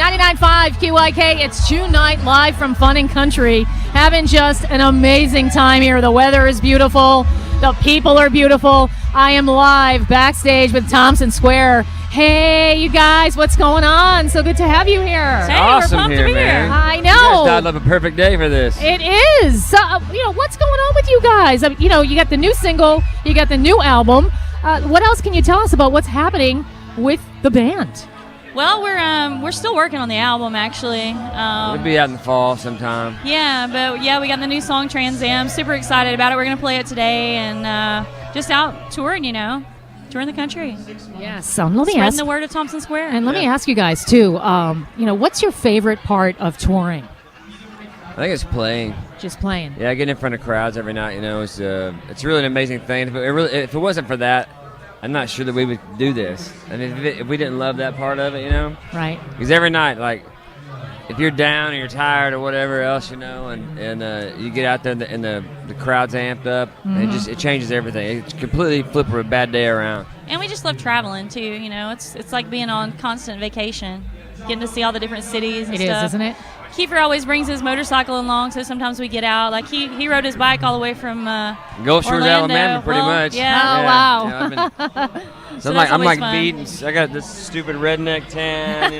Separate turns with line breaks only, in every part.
99.5 QYK, it's June night live from Fun and Country. Having just an amazing time here. The weather is beautiful. The people are beautiful. I am live backstage with Thompson Square. Hey, you guys, what's going on? So good to have you here.
Hey,
awesome
we're pumped
here,
to be
man.
here.
I
You
know.
guys dialed up a perfect day for this.
It is. So, what's going on with you guys? You got the new single, you got the new album. What else can you tell us about what's happening with the band?
Well, we're still working on the album, actually.
It'll be out in the fall sometime.
Yeah, but yeah, we got the new song Trans Am. Super excited about it. We're gonna play it today and just out touring, touring the country.
Yes. So let me
Spreading
ask.
the word of Thompson Square.
And let me ask you guys too. What's your favorite part of touring?
I think it's playing.
Just playing.
Yeah, getting in front of crowds every night. It's really an amazing thing. If it wasn't for that, I'm not sure that we would do this. I mean, if we didn't love that part of it,
Right.
Because every night, like, if you're down or you're tired or whatever else, and you get out there and the crowd's amped up, and it changes everything. It's completely flip a bad day around.
And we just love traveling too. It's like being on constant vacation, getting to see all the different cities and
It
stuff.
is, isn't it?
Kiefer always brings his motorcycle along, so sometimes we get out. Like he rode his bike all the way from
Gulf Shores,
Orlando.
Alabama, pretty
Well,
much.
yeah.
Oh, wow.
So
that's
I'm
always
like
fun.
beat. I got this stupid redneck tan.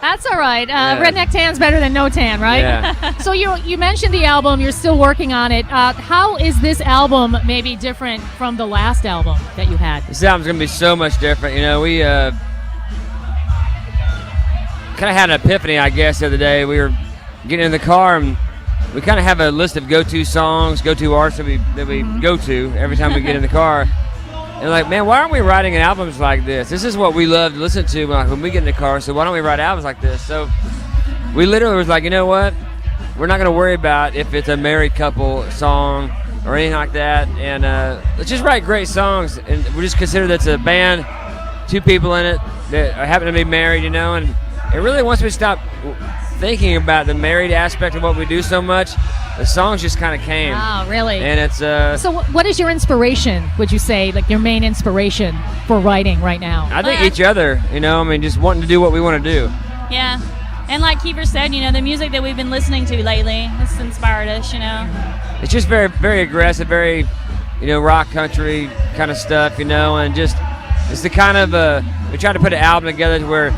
That's all right.
Yeah.
Redneck tan's better than no tan, right?
Yeah.
So you mentioned the album. You're still working on it. How is this album maybe different from the last album that you had?
This album's gonna be so much different. We kind of had an epiphany, I guess, the other day. We were getting in the car and we kind of have a list of go-to songs, go-to artists that we go to every time we get in the car. And like, man, why aren't we writing albums like this? This is what we love to listen to when we get in the car. So why don't we write albums like this? So we literally was like, you know what? We're not going to worry about if it's a married couple song or anything like that. And let's just write great songs. And we just consider that's a band, two people in it that happen to be married, and it really, once we stop thinking about the married aspect of what we do so much, the songs just kind of came.
Oh, really?
And it's
So what is your inspiration, would you say, like your main inspiration for writing right now?
I think each other, just wanting to do what we want to do.
Yeah. And like Kiefer said, the music that we've been listening to lately, it's inspired us,
It's just very, very aggressive, very, rock country kind of stuff, and just, it's the kind of, we try to put an album together to where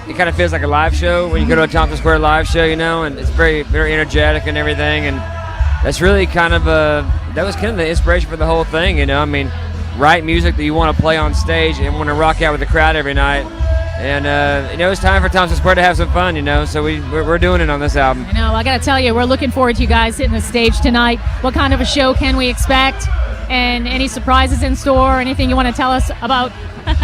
it kind of feels like a live show when you go to a Thompson Square live show, and it's very, very energetic and everything, and that's really kind of that was kind of the inspiration for the whole thing, write music that you want to play on stage and want to rock out with the crowd every night, and it's time for Thompson Square to have some fun, so we're doing it on this album.
I got to tell you, we're looking forward to you guys hitting the stage tonight. What kind of a show can we expect? And any surprises in store? Anything you want to tell us about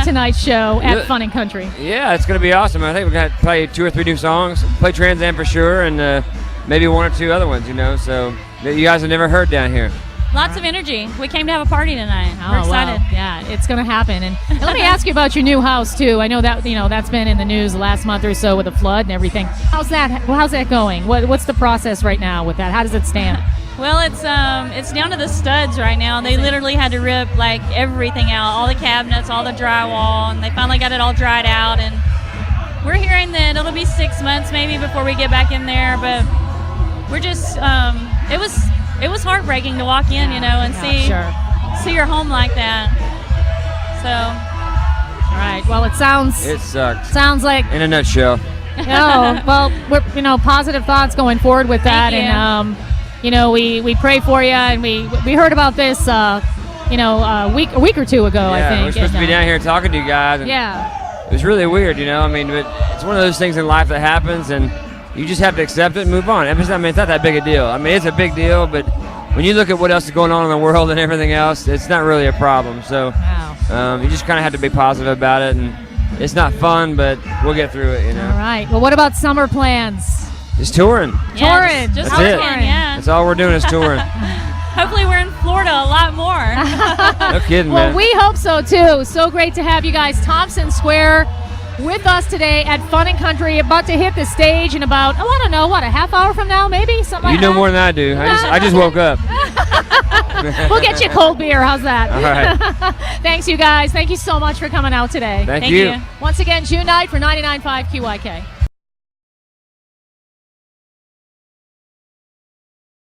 tonight's show at Fun and Country?
Yeah, it's going to be awesome. I think we're going to play 2 or 3 new songs, play Trans Am for sure, and maybe 1 or 2 other ones, so that you guys have never heard down here.
Lots of energy. We came to have a party tonight. We're excited.
Wow. Yeah, it's going to happen. And let me ask you about your new house too. I know that that's been in the news the last month or so with the flood and everything. How's that going? What's the process right now with that? How does it stand?
Well, it's down to the studs right now. They literally had to rip like everything out, all the cabinets, all the drywall, and they finally got it all dried out. And we're hearing that it'll be 6 months maybe before we get back in there. But we're just it was heartbreaking to walk in, and see your home like that. So.
All right. Well, it
sucks.
Sounds like
in a nutshell.
Well, we're positive thoughts going forward with that,
Thank you.
and we pray for you, and we heard about this a week or 2 ago, I think.
We're supposed to be down here talking to you guys. And
yeah.
it was really weird, but it's one of those things in life that happens, and you just have to accept it and move on. It's not that big a deal. It's a big deal, but when you look at what else is going on in the world and everything else, it's not really a problem. So you just kind of have to be positive about it, and it's not fun, but we'll get through it,
All right. Well, what about summer plans?
Just touring.
Yeah,
Touring.
Just
That's it.
touring, yeah.
That's all we're doing is touring.
Hopefully we're in Florida a lot more.
No kidding,
Well,
man.
we hope so too. So great to have you guys, Thompson Square, with us today at Fun and Country, about to hit the stage in about, I don't know, a half hour from now, maybe? Something like
You know
that?
more than I do. I just woke up.
We'll get you a cold beer. How's that?
All right.
Thanks, you guys. Thank you so much for coming out today.
Thank
Thank
you.
you.
Once again, June night for 99.5 QYK.